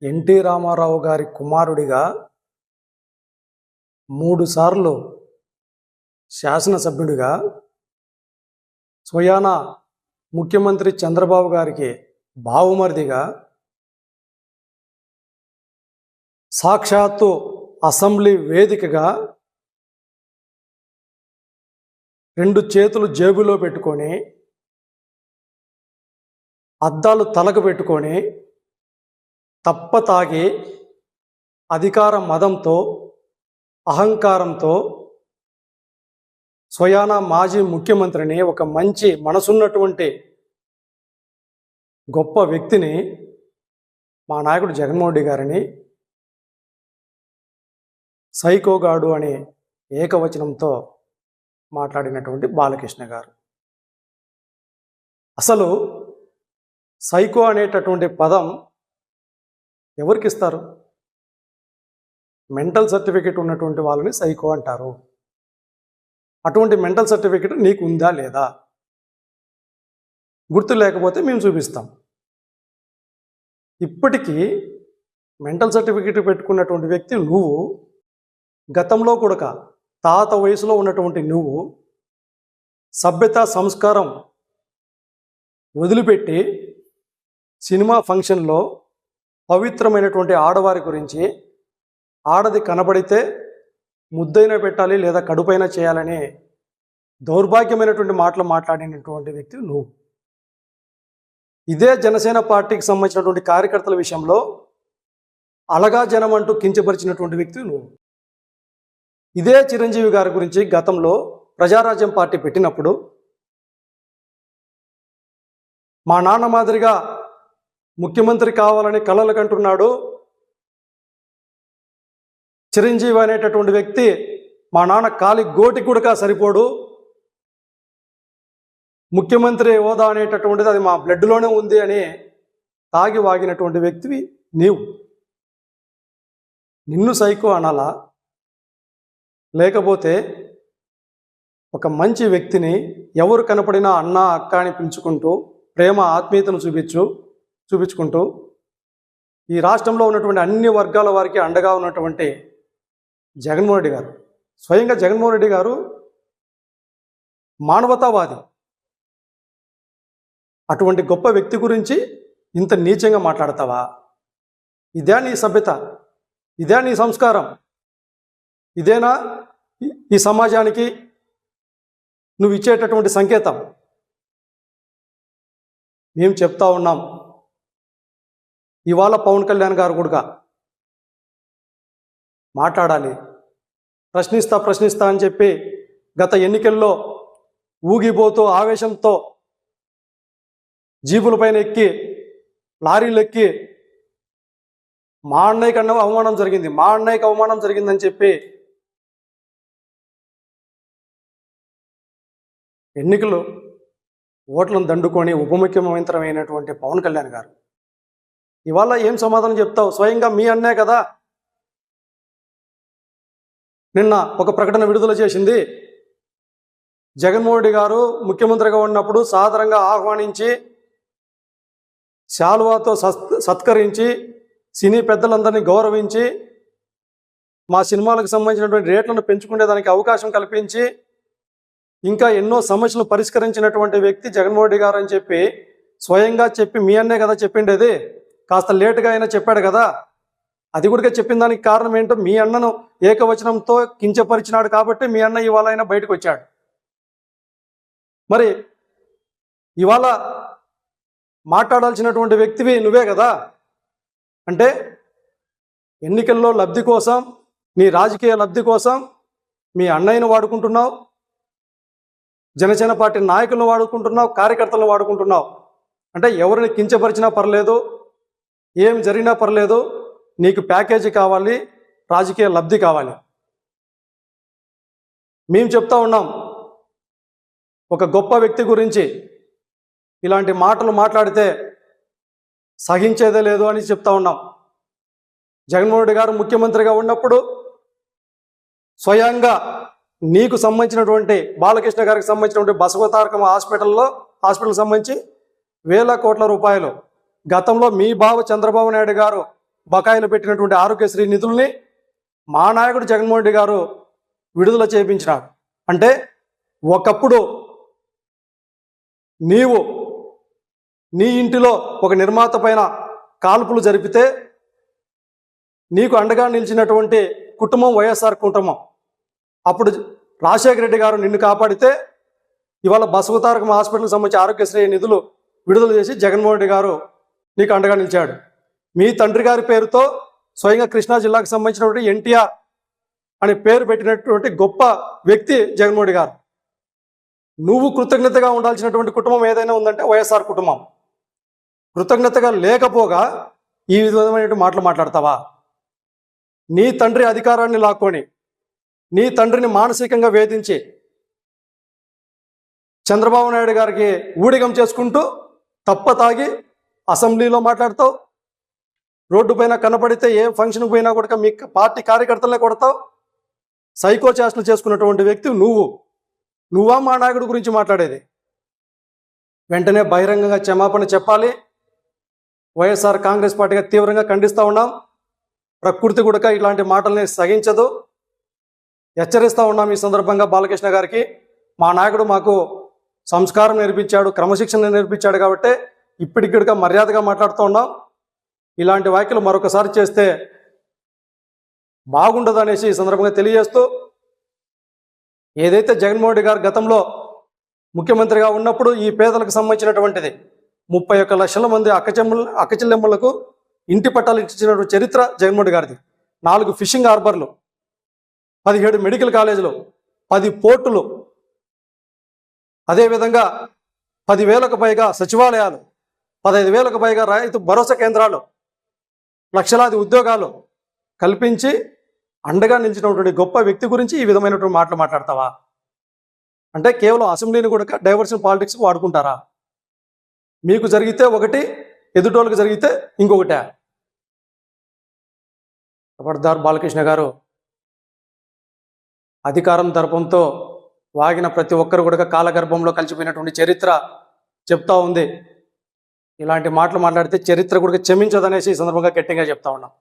NT Ramarao గారి కుమారుడిగా 3 సార్లు శాసనసభ్యుడిగా స్వయాన ముఖ్యమంత్రి చంద్రబాబు గారికి బావుమరిదిగా సాక్షాత్తు అసెంబ్లీ వేదికగా 2 చేతులు జేబులో పెట్టుకొని అద్దాలు తలకు పెట్టుకొని తప్పతాగి అధికార మదంతో అహంకారంతో స్వయాన మాజీ ముఖ్యమంత్రిని, ఒక మంచి మనసున్నటువంటి గొప్ప వ్యక్తిని, మా నాయకుడు జగన్మోహన్ రెడ్డి గారిని సైకోగాడు అనే ఏకవచనంతో మాట్లాడినటువంటి బాలకృష్ణ గారు. అసలు సైకో అనేటటువంటి పదం ఎవరికి ఇస్తారు? మెంటల్ సర్టిఫికెట్ ఉన్నటువంటి వాళ్ళని సైకో అంటారు. అటువంటి మెంటల్ సర్టిఫికెట్ నీకు ఉందా లేదా? గుర్తు లేకపోతే మేము చూపిస్తాం. ఇప్పటికీ మెంటల్ సర్టిఫికెట్ పెట్టుకున్నటువంటి వ్యక్తి నువ్వు. గతంలో కూడా తాత వయసులో ఉన్నటువంటి నువ్వు సభ్యత సంస్కారం వదిలిపెట్టి సినిమా ఫంక్షన్లో పవిత్రమైనటువంటి ఆడవారి గురించి, ఆడది కనబడితే ముద్దైనా పెట్టాలి లేదా కడుపైనా చేయాలని దౌర్భాగ్యమైనటువంటి మాటలు మాట్లాడినటువంటి వ్యక్తి నువ్వు. ఇదే జనసేన పార్టీకి సంబంధించినటువంటి కార్యకర్తల విషయంలో అలగా జనం అంటూ కించపరిచినటువంటి వ్యక్తి నువ్వు. ఇదే చిరంజీవి గారి గురించి గతంలో ప్రజారాజ్యం పార్టీ పెట్టినప్పుడు మా నాన్న మాదిరిగా ముఖ్యమంత్రి కావాలని కలలు కంటున్నాడు చిరంజీవి అనేటటువంటి వ్యక్తి, మా నాన్న కాలి గోటి కూడా సరిపోడు, ముఖ్యమంత్రి హోదా అనేటటువంటిది అది మా బ్లడ్లోనే ఉంది అని తాగి వాగినటువంటి వ్యక్తివి నీవు. నిన్ను సైకో అనాలా? లేకపోతే ఒక మంచి వ్యక్తిని ఎవరు కనపడినా అన్న అక్క అని పిలుచుకుంటూ ప్రేమ ఆత్మీయతను చూపించుకుంటూ ఈ రాష్ట్రంలో ఉన్నటువంటి అన్ని వర్గాల వారికి అండగా ఉన్నటువంటి జగన్మోహన్ రెడ్డి గారు, స్వయంగా జగన్మోహన్ రెడ్డి గారు మానవతావాది. అటువంటి గొప్ప వ్యక్తి గురించి ఇంత నీచంగా మాట్లాడతావా? ఇదే నీ సభ్యత? ఇదే నీ సంస్కారం? ఇదేనా ఈ సమాజానికి నువ్వు ఇచ్చేటటువంటి సంకేతం? మేము చెప్తా ఉన్నాం. ఇవాళ పవన్ కళ్యాణ్ గారు కూడా మాట్లాడాలి. ప్రశ్నిస్తా అని చెప్పి గత ఎన్నికల్లో ఊగిపోతూ ఆవేశంతో జీపుల పైన ఎక్కి లారీలు ఎక్కి మా అన్నయ్యకి అవమానం జరిగిందని చెప్పి ఎన్నికలు ఓట్లను దండుకొని ఉప ముఖ్యమంత్రమైనటువంటి పవన్ కళ్యాణ్ గారు ఇవాళ ఏం సమాధానం చెప్తావు? స్వయంగా మీ అన్నే కదా నిన్న ఒక ప్రకటన విడుదల చేసింది. జగన్మోహన్ రెడ్డి గారు ముఖ్యమంత్రిగా ఉన్నప్పుడు సాదరంగా ఆహ్వానించి శాలువాతో సత్కరించి సినీ పెద్దలందరినీ గౌరవించి మా సినిమాలకు సంబంధించినటువంటి రేట్లను పెంచుకునేదానికి అవకాశం కల్పించి ఇంకా ఎన్నో సమస్యలు పరిష్కరించినటువంటి వ్యక్తి జగన్మోహన్ రెడ్డి గారు అని చెప్పి స్వయంగా చెప్పి మీ అన్నే కదా చెప్పిండేది. కాస్త లేటుగా అయినా చెప్పాడు కదా. అది కూడా చెప్పిన దానికి కారణం ఏంటో మీ అన్నను ఏకవచనంతో కించపరిచినాడు కాబట్టి మీ అన్న ఇవాళ అయినా బయటకు వచ్చాడు. మరి ఇవాళ మాట్లాడాల్సినటువంటి వ్యక్తివి నువ్వే కదా. అంటే ఎన్నికల్లో లబ్ధి కోసం, నీ రాజకీయ లబ్ధి కోసం మీ అన్నయ్యను వాడుకుంటున్నావు, జనసేన పార్టీ నాయకులను వాడుకుంటున్నావు, కార్యకర్తలను వాడుకుంటున్నావు. అంటే ఎవరిని కించపరిచినా పర్లేదు, ఏం జరిగినా పర్లేదు, నీకు ప్యాకేజీ కావాలి, రాజకీయ లబ్ధి కావాలి. మేము చెప్తా ఉన్నాం, ఒక గొప్ప వ్యక్తి గురించి ఇలాంటి మాటలు మాట్లాడితే సహించేదే లేదు అని చెప్తా ఉన్నాం. జగన్మోహన్ రెడ్డి గారు ముఖ్యమంత్రిగా ఉన్నప్పుడు స్వయంగా నీకు సంబంధించినటువంటి బాలకృష్ణ గారికి సంబంధించినటువంటి బసవతారకం హాస్పిటల్ సంబంధించి వేల కోట్ల రూపాయలు గతంలో మీ బావ చంద్రబాబు నాయుడు గారు బకాయిలు పెట్టినటువంటి ఆరోగ్యశ్రీ నిధుల్ని మా నాయకుడు జగన్మోహన్ రెడ్డి గారు విడుదల చేయించినాడు. అంటే ఒకప్పుడు నీవు నీ ఇంటిలో ఒక నిర్మాత పైన కాల్పులు జరిపితే నీకు అండగా నిలిచినటువంటి కుటుంబం వైఎస్ఆర్ కుటుంబం. అప్పుడు రాజశేఖర రెడ్డి గారు నిన్ను కాపాడితే ఇవాళ బసవతారకం హాస్పిటల్కి సంబంధించి ఆరోగ్యశ్రీ నిధులు విడుదల చేసి జగన్మోహన్ రెడ్డి గారు నీకు అండగా నిలిచాడు. మీ తండ్రి గారి పేరుతో స్వయంగా కృష్ణా జిల్లాకు సంబంధించినటువంటి ఎన్టీఆర్ అనే పేరు పెట్టినటువంటి గొప్ప వ్యక్తి జగన్మోహన్ రెడ్డి గారు. నువ్వు కృతజ్ఞతగా ఉండాల్సినటువంటి కుటుంబం ఏదైనా ఉందంటే వైఎస్ఆర్ కుటుంబం. కృతజ్ఞతగా లేకపోగా ఈ విధమైన మాటలు మాట్లాడతావా? నీ తండ్రి అధికారాన్ని లాక్కొని నీ తండ్రిని మానసికంగా వేధించి చంద్రబాబు నాయుడు గారికి ఊడిగం చేసుకుంటూ తప్పతాగి అసెంబ్లీలో మాట్లాడతావు. రోడ్డు పైన కనపడితే ఏ ఫంక్షన్కి పోయినా కూడా మీ పార్టీ కార్యకర్తలనే కొడతావు. సైకో చేష్టలు చేసుకున్నటువంటి వ్యక్తి నువ్వా మా నాయకుడి గురించి మాట్లాడేది? వెంటనే బహిరంగంగా క్షమాపణ చెప్పాలి. వైఎస్ఆర్ కాంగ్రెస్ పార్టీగా తీవ్రంగా ఖండిస్తూ ఉన్నాం. ప్రకృతి కూడా ఇలాంటి మాటల్ని సహించదు. హెచ్చరిస్తూ ఉన్నాం ఈ సందర్భంగా బాలకృష్ణ గారికి. మా నాయకుడు మాకు సంస్కారం నేర్పించాడు, క్రమశిక్షణ నేర్పించాడు కాబట్టి ఇప్పటికిగా మర్యాదగా మాట్లాడుతూ ఉన్నాం. ఇలాంటి వ్యాఖ్యలు మరొకసారి చేస్తే బాగుండదు అనేసి ఈ సందర్భంగా తెలియజేస్తూ, ఏదైతే జగన్మోహన్ రెడ్డి గారు గతంలో ముఖ్యమంత్రిగా ఉన్నప్పుడు ఈ పేదలకు సంబంధించినటువంటిది 31 లక్షల మంది అక్కచెల్లెమ్మలకు ఇంటి పట్టాలు ఇచ్చినటువంటి చరిత్ర జగన్మోహన్ రెడ్డి గారిది. 4 ఫిషింగ్ హార్బర్లు, 17 మెడికల్ కాలేజీలు, 10 పోర్టులు, అదేవిధంగా 10,000కు పైగా సచివాలయాలు, 15,000కు పైగా రైతు భరోసా కేంద్రాలు, లక్షలాది ఉద్యోగాలు కల్పించి అండగా నిలిచినటువంటి గొప్ప వ్యక్తి గురించి ఈ విధమైనటువంటి మాటలు మాట్లాడతావా? అంటే కేవలం అసెంబ్లీని కూడా డైవర్షన్ పాలిటిక్స్ వాడుకుంటారా? మీకు జరిగితే ఒకటి, ఎదుటోళ్ళకి జరిగితే ఇంకొకటే. ఖబర్దార్ బాలకృష్ణ గారు. అధికారం దర్పంతో వాగిన ప్రతి ఒక్కరు కూడా కాలగర్భంలో కలిసిపోయినటువంటి చరిత్ర చెప్తా ఉంది. ఇలాంటి మాటలు మాట్లాడితే చరిత్ర కూడా క్షమించదనేసి ఈ సందర్భంగా గట్టిగా చెప్తా ఉన్నాం.